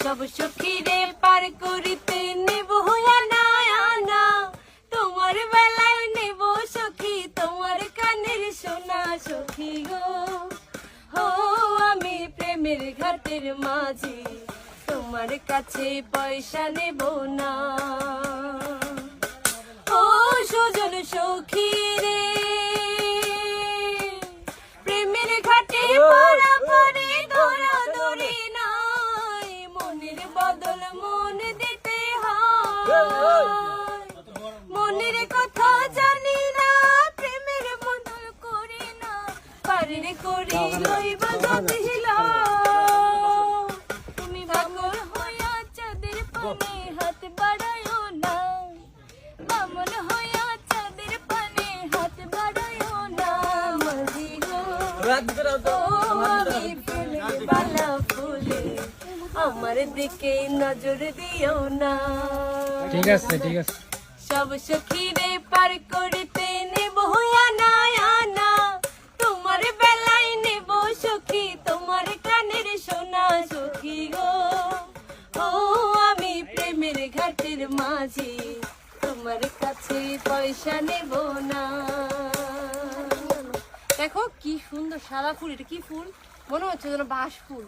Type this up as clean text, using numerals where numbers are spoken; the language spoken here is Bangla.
সব সখীরে পার করিতে নেব আনা আনা, তোমার বেলায় নেব সখী তোমার কানের সোনা সখী গো। ও আমি প্রেমের ঘাটের মাঝি, তোমার কাছে পয়সা নেব না। ও সুজন সখী রে, প্রেমের ঘাটে পারাপারে ধরাধরি নাই, মনের বদল মন দিতে হয়। মনের কথা জানি না, প্রেমের বদল করি না, পারের করি লইব যতিল। তুমি পাগল হইয়া চাঁদের পানে হাত বাড়ায়ো না, বামন হইয়া চাঁদের পানে হাত বাড়ায়ো না। মাঝি গো, ও আমি প্রেমের বালা ফুলে, আমার দিকে নজর দিও না। ঠিক আছে ঠিক আছে। সব সখীরে পার করিতে নেব আনা আনা, তোমার বেলায় নেব সখী তোমার কানের সোনা সখী গো। ও আমি প্রেমের ঘাটের মাঝি, তোমার কাছে পয়সা নেব না। দেখো কি সুন্দর সাদা ফুল, এটা কি ফুল? মনে হচ্ছে যেন বাঁশ ফুল।